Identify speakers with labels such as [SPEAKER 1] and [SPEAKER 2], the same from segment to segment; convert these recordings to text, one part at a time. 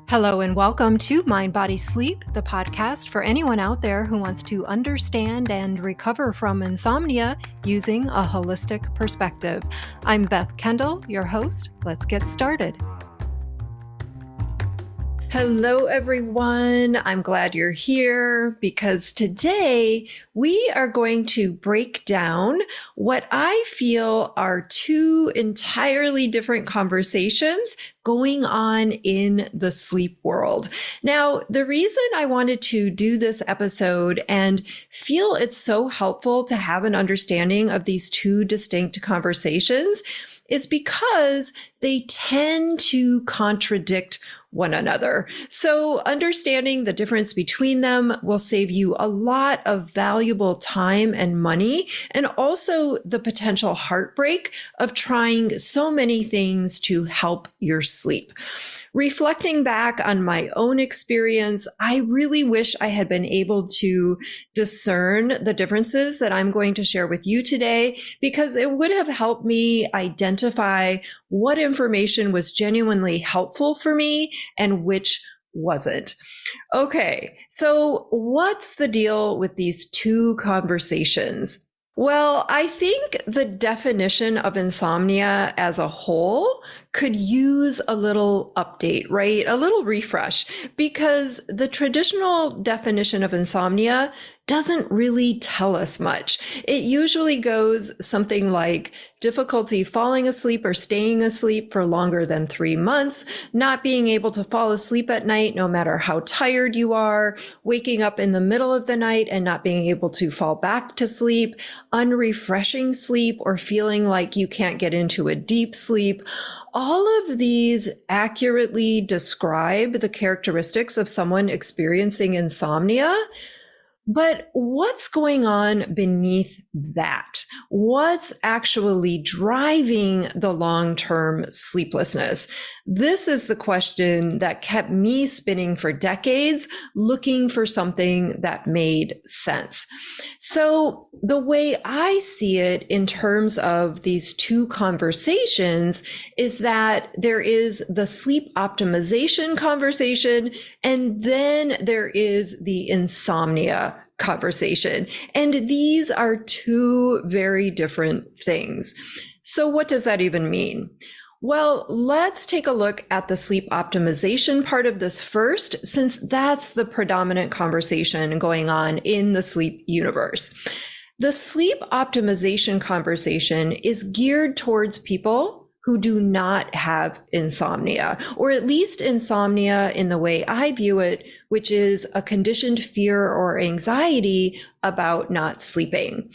[SPEAKER 1] Hello and welcome to Mind, Body, Sleep, the podcast for anyone out there who wants to understand and recover from insomnia using a holistic perspective. I'm Beth Kendall, your host. Let's get started. Hello, everyone. I'm glad you're here because today we are going to break down what I feel are two entirely different conversations going on in the sleep world. Now, the reason I wanted to do this episode and feel it's so helpful to have an understanding of these two distinct conversations is because they tend to contradict one another. So understanding the difference between them will save you a lot of valuable time and money, and also the potential heartbreak of trying so many things to help your sleep. Reflecting back on my own experience, I really wish I had been able to discern the differences that I'm going to share with you today, because it would have helped me identify what information was genuinely helpful for me and which wasn't. Okay, so what's the deal with these two conversations? Well, I think the definition of insomnia as a whole could use a little update, right? A little refresh, because the traditional definition of insomnia doesn't really tell us much. It usually goes something like difficulty falling asleep or staying asleep for longer than 3 months, not being able to fall asleep at night no matter how tired you are, waking up in the middle of the night and not being able to fall back to sleep, unrefreshing sleep, or feeling like you can't get into a deep sleep. All of these accurately describe the characteristics of someone experiencing insomnia. But what's going on beneath that? What's actually driving the long-term sleeplessness? This is the question that kept me spinning for decades, looking for something that made sense. So the way I see it in terms of these two conversations is that there is the sleep optimization conversation, and then there is the insomnia conversation. And these are two very different things. So what does that even mean? Well, let's take a look at the sleep optimization part of this first, since that's the predominant conversation going on in the sleep universe. The sleep optimization conversation is geared towards people who do not have insomnia, or at least insomnia in the way I view it, which is a conditioned fear or anxiety about not sleeping.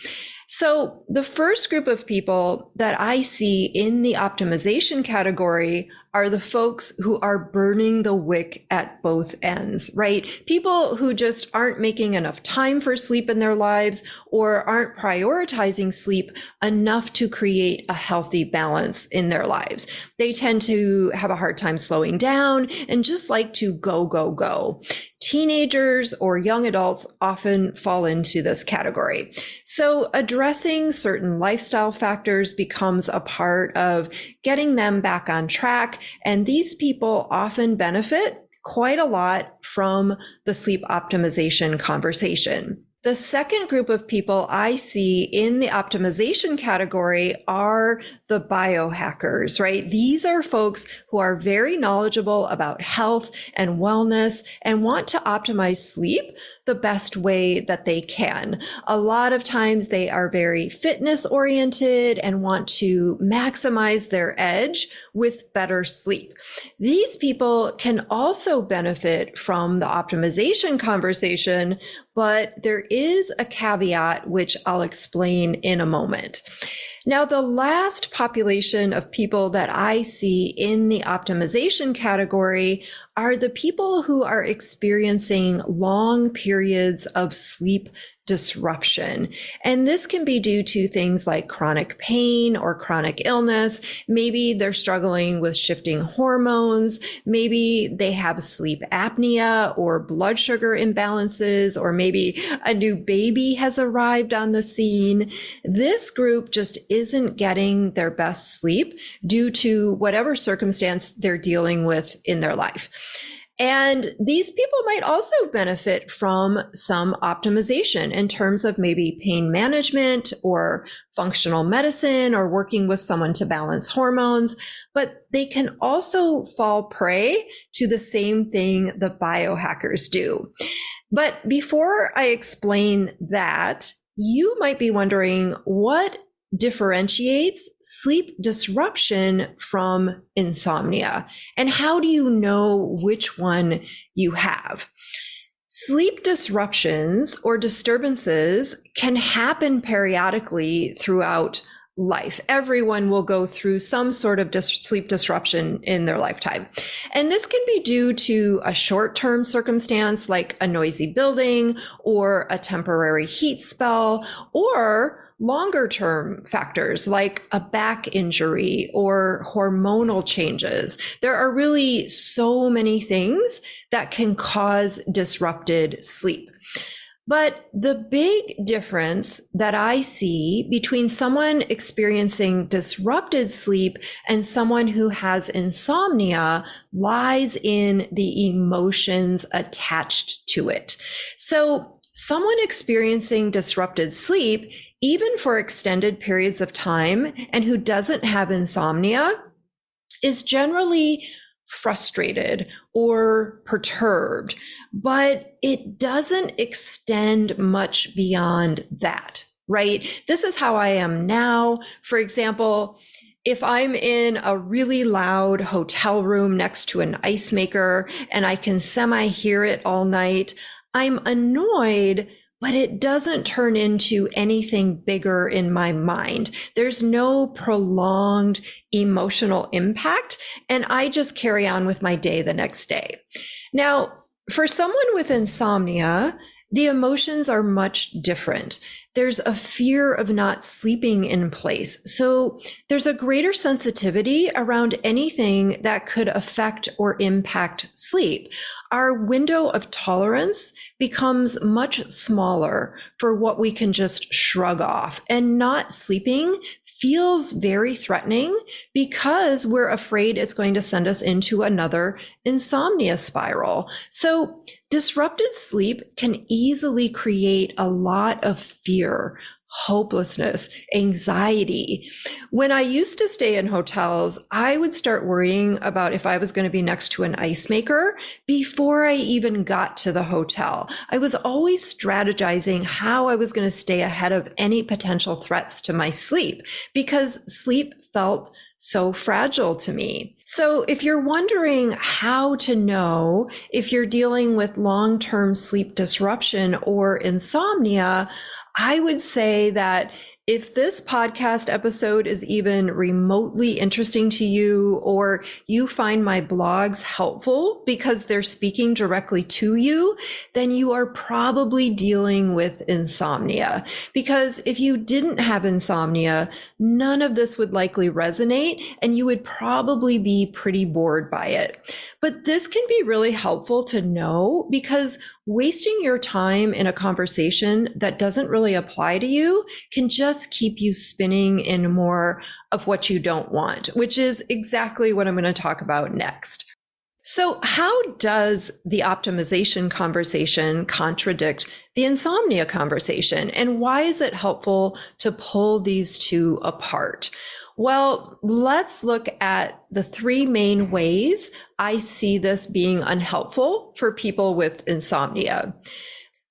[SPEAKER 1] So the first group of people that I see in the optimization category are the folks who are burning the wick at both ends, right? People who just aren't making enough time for sleep in their lives, or aren't prioritizing sleep enough to create a healthy balance in their lives. They tend to have a hard time slowing down and just like to go, go, go. Teenagers or young adults often fall into this category. So addressing certain lifestyle factors becomes a part of getting them back on track. And these people often benefit quite a lot from the sleep optimization conversation. The second group of people I see in the optimization category are the biohackers, right? These are folks who are very knowledgeable about health and wellness and want to optimize sleep the best way that they can. A lot of times they are very fitness oriented and want to maximize their edge with better sleep. These people can also benefit from the optimization conversation, but there is a caveat, which I'll explain in a moment. Now, the last population of people that I see in the optimization category are the people who are experiencing long periods of sleep disruption. And this can be due to things like chronic pain or chronic illness. Maybe they're struggling with shifting hormones. Maybe they have sleep apnea or blood sugar imbalances, or maybe a new baby has arrived on the scene. This group just isn't getting their best sleep due to whatever circumstance they're dealing with in their life. And these people might also benefit from some optimization in terms of maybe pain management or functional medicine or working with someone to balance hormones, but they can also fall prey to the same thing the biohackers do. But before I explain that, you might be wondering what differentiates sleep disruption from insomnia, and how do you know which one you have? Sleep disruptions or disturbances can happen periodically throughout life. Everyone will go through some sort of sleep disruption in their lifetime. And this can be due to a short-term circumstance like a noisy building or a temporary heat spell, or longer term factors like a back injury or hormonal changes. There are really so many things that can cause disrupted sleep. But the big difference that I see between someone experiencing disrupted sleep and someone who has insomnia lies in the emotions attached to it. So someone experiencing disrupted sleep, even for extended periods of time, and who doesn't have insomnia, is generally frustrated or perturbed, but it doesn't extend much beyond that, right? This is how I am now. For example, if I'm in a really loud hotel room next to an ice maker and I can semi-hear it all night, I'm annoyed, but it doesn't turn into anything bigger in my mind. There's no prolonged emotional impact, and I just carry on with my day the next day. Now, for someone with insomnia, the emotions are much different. There's a fear of not sleeping in place. So there's a greater sensitivity around anything that could affect or impact sleep. Our window of tolerance becomes much smaller for what we can just shrug off, and not sleeping feels very threatening because we're afraid it's going to send us into another insomnia spiral. So disrupted sleep can easily create a lot of fear, hopelessness, anxiety. When I used to stay in hotels, I would start worrying about if I was going to be next to an ice maker before I even got to the hotel. I was always strategizing how I was going to stay ahead of any potential threats to my sleep, because sleep felt so fragile to me. So if you're wondering how to know if you're dealing with long-term sleep disruption or insomnia, I would say that if this podcast episode is even remotely interesting to you, or you find my blogs helpful because they're speaking directly to you, then you are probably dealing with insomnia. Because if you didn't have insomnia, none of this would likely resonate, and you would probably be pretty bored by it. But this can be really helpful to know, because wasting your time in a conversation that doesn't really apply to you can just keep you spinning in more of what you don't want, which is exactly what I'm going to talk about next. So how does the optimization conversation contradict the insomnia conversation? And why is it helpful to pull these two apart? Well, let's look at the three main ways I see this being unhelpful for people with insomnia.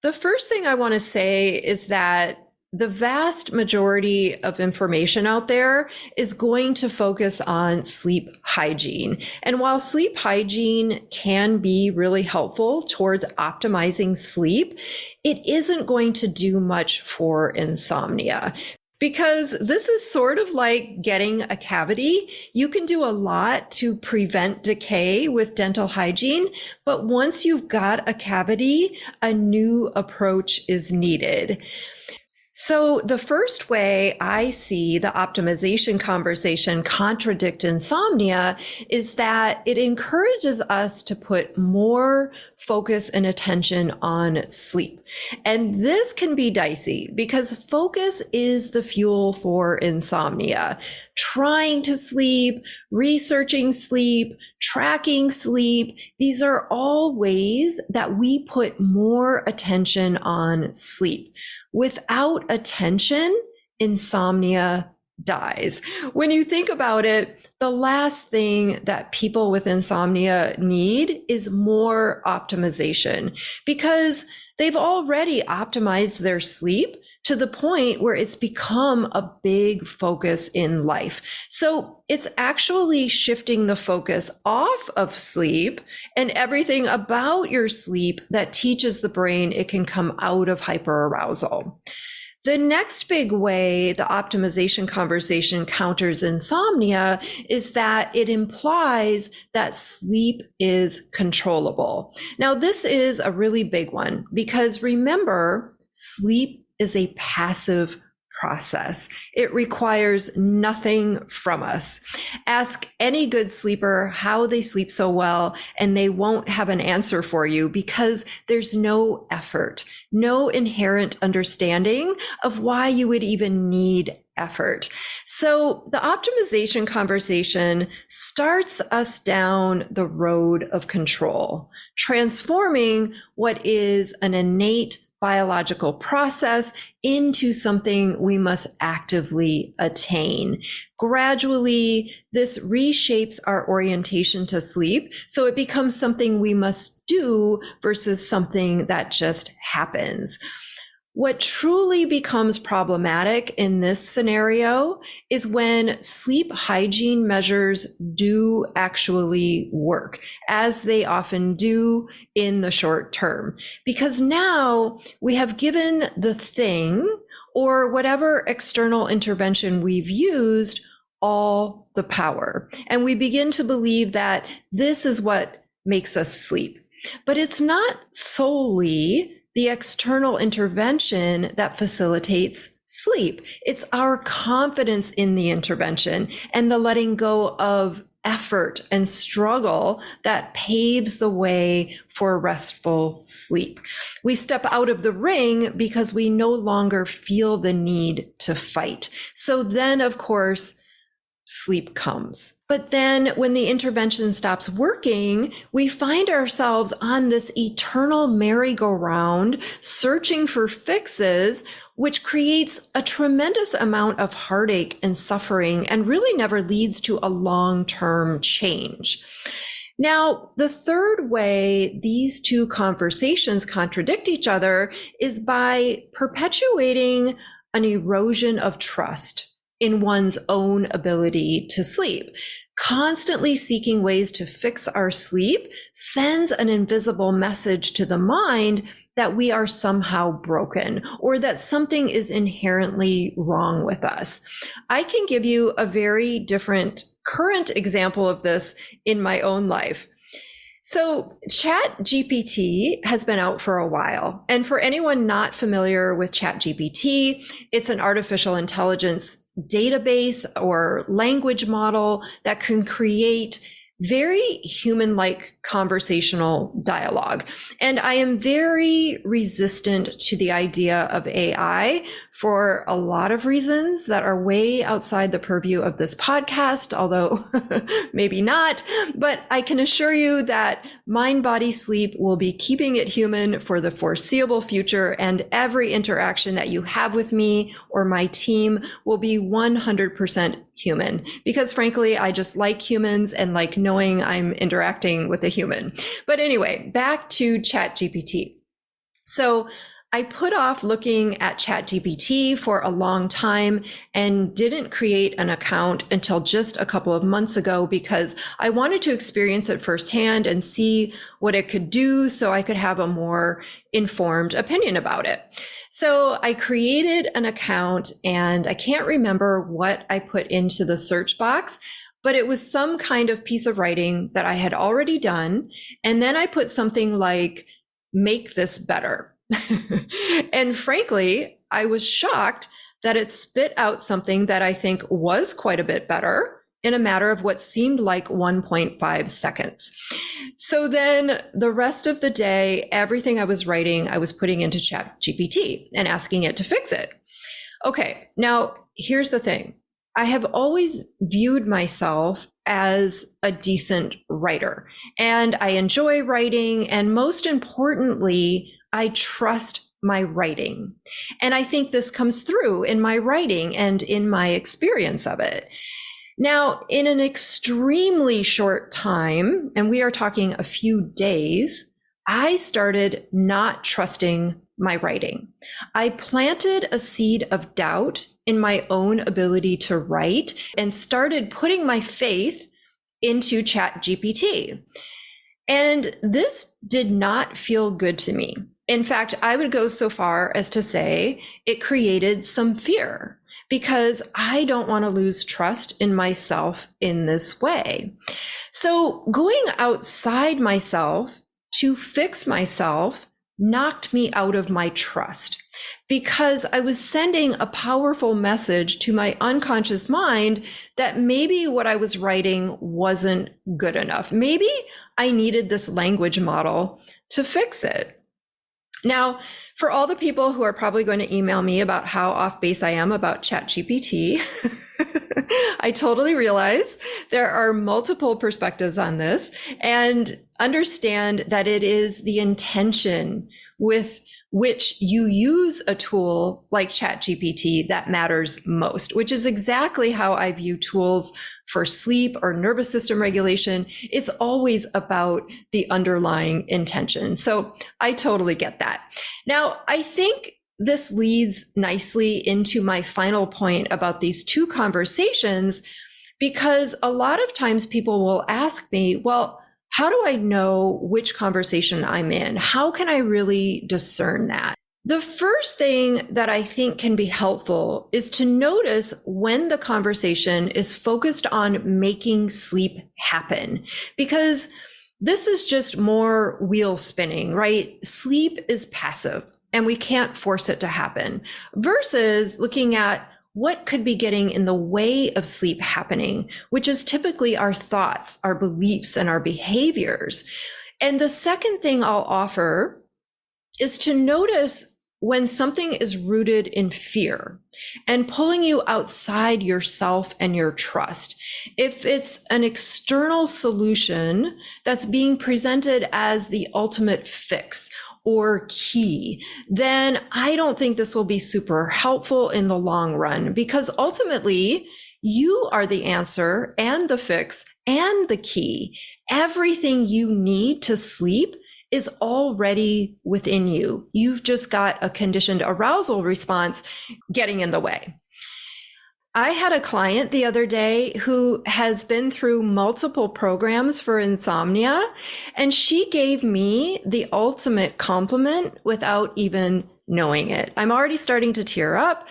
[SPEAKER 1] The first thing I want to say is that the vast majority of information out there is going to focus on sleep hygiene. And while sleep hygiene can be really helpful towards optimizing sleep, it isn't going to do much for insomnia. Because this is sort of like getting a cavity. You can do a lot to prevent decay with dental hygiene, but once you've got a cavity, a new approach is needed. So, the first way I see the optimization conversation contradict insomnia is that it encourages us to put more focus and attention on sleep. And this can be dicey because focus is the fuel for insomnia. Trying to sleep, researching sleep, tracking sleep, these are all ways that we put more attention on sleep. Without attention, insomnia dies. When you think about it, the last thing that people with insomnia need is more optimization because they've already optimized their sleep to the point where it's become a big focus in life. So it's actually shifting the focus off of sleep and everything about your sleep that teaches the brain it can come out of hyperarousal. The next big way the optimization conversation counters insomnia is that it implies that sleep is controllable. Now, this is a really big one because remember, sleep is a passive process. It requires nothing from us. Ask any good sleeper how they sleep so well, and they won't have an answer for you because there's no effort, no inherent understanding of why you would even need effort. So the optimization conversation starts us down the road of control, transforming what is an innate biological process into something we must actively attain. Gradually, this reshapes our orientation to sleep, so it becomes something we must do versus something that just happens. What truly becomes problematic in this scenario is when sleep hygiene measures do actually work, as they often do in the short term. Because now we have given the thing or whatever external intervention we've used all the power. And we begin to believe that this is what makes us sleep. But it's not solely the external intervention that facilitates sleep. It's our confidence in the intervention and the letting go of effort and struggle that paves the way for restful sleep. We step out of the ring because we no longer feel the need to fight. So then, of course, sleep comes. But then when the intervention stops working, we find ourselves on this eternal merry-go-round, searching for fixes, which creates a tremendous amount of heartache and suffering and really never leads to a long-term change. Now, the third way these two conversations contradict each other is by perpetuating an erosion of trust in one's own ability to sleep. Constantly seeking ways to fix our sleep sends an invisible message to the mind that we are somehow broken or that something is inherently wrong with us. I can give you a very different current example of this in my own life. So ChatGPT has been out for a while. And for anyone not familiar with ChatGPT, it's an artificial intelligence database or language model that can create very human-like conversational dialogue. And I am very resistant to the idea of AI for a lot of reasons that are way outside the purview of this podcast, although maybe not. But I can assure you that Mind Body Sleep will be keeping it human for the foreseeable future, and every interaction that you have with me or my team will be 100% human, because frankly, I just like humans and like knowing I'm interacting with a human. But anyway, back to ChatGPT. So I put off looking at ChatGPT for a long time and didn't create an account until just a couple of months ago because I wanted to experience it firsthand and see what it could do so I could have a more informed opinion about it. So I created an account and I can't remember what I put into the search box, but it was some kind of piece of writing that I had already done. And then I put something like, make this better. And frankly, I was shocked that it spit out something that I think was quite a bit better in a matter of what seemed like 1.5 seconds. So then the rest of the day, everything I was writing, I was putting into ChatGPT and asking it to fix it. Okay, now here's the thing. I have always viewed myself as a decent writer, and I enjoy writing, and most importantly, I trust my writing. And I think this comes through in my writing and in my experience of it. Now, in an extremely short time, and we are talking a few days, I started not trusting my writing. I planted a seed of doubt in my own ability to write and started putting my faith into ChatGPT. And this did not feel good to me. In fact, I would go so far as to say it created some fear because I don't want to lose trust in myself in this way. So going outside myself to fix myself knocked me out of my trust because I was sending a powerful message to my unconscious mind that maybe what I was writing wasn't good enough. Maybe I needed this language model to fix it. Now, for all the people who are probably going to email me about how off base I am about ChatGPT, I totally realize there are multiple perspectives on this and understand that it is the intention with which you use a tool like ChatGPT that matters most, which is exactly how I view tools for sleep or nervous system regulation. It's always about the underlying intention. So I totally get that. Now, I think this leads nicely into my final point about these two conversations, because a lot of times people will ask me, well, how do I know which conversation I'm in? How can I really discern that? The first thing that I think can be helpful is to notice when the conversation is focused on making sleep happen, because this is just more wheel spinning, right? Sleep is passive and we can't force it to happen, versus looking at what could be getting in the way of sleep happening, which is typically our thoughts, our beliefs, and our behaviors. And the second thing I'll offer is to notice when something is rooted in fear and pulling you outside yourself and your trust. If it's an external solution that's being presented as the ultimate fix or key, then I don't think this will be super helpful in the long run, because ultimately you are the answer and the fix and the key. Everything you need to sleep is already within you. You've just got a conditioned arousal response getting in the way. I had a client the other day who has been through multiple programs for insomnia, and she gave me the ultimate compliment without even knowing it. I'm already starting to tear up.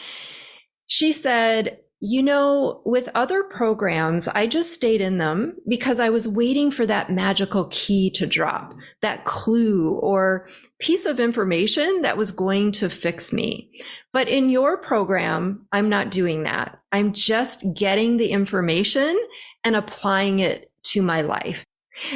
[SPEAKER 1] She said, you know, with other programs, I just stayed in them because I was waiting for that magical key to drop, that clue or piece of information that was going to fix me. But in your program, I'm not doing that. I'm just getting the information and applying it to my life.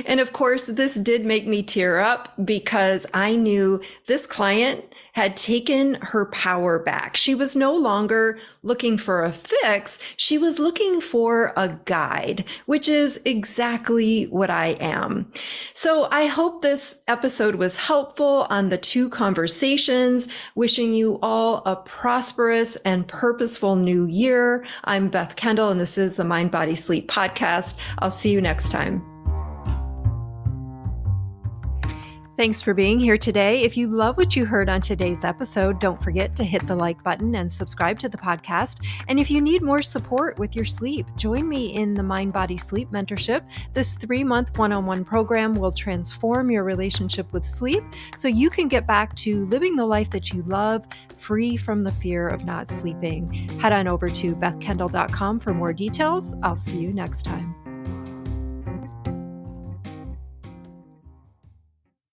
[SPEAKER 1] And of course, this did make me tear up because I knew this client had taken her power back. She was no longer looking for a fix. She was looking for a guide, which is exactly what I am. So I hope this episode was helpful on the two conversations. Wishing you all a prosperous and purposeful new year. I'm Beth Kendall, and this is the Mind, Body, Sleep podcast. I'll see you next time. Thanks for being here today. If you love what you heard on today's episode, don't forget to hit the like button and subscribe to the podcast. And if you need more support with your sleep, join me in the Mind, Body, Sleep Mentorship. This 3-month one-on-one program will transform your relationship with sleep so you can get back to living the life that you love, free from the fear of not sleeping. Head on over to bethkendall.com for more details. I'll see you next time.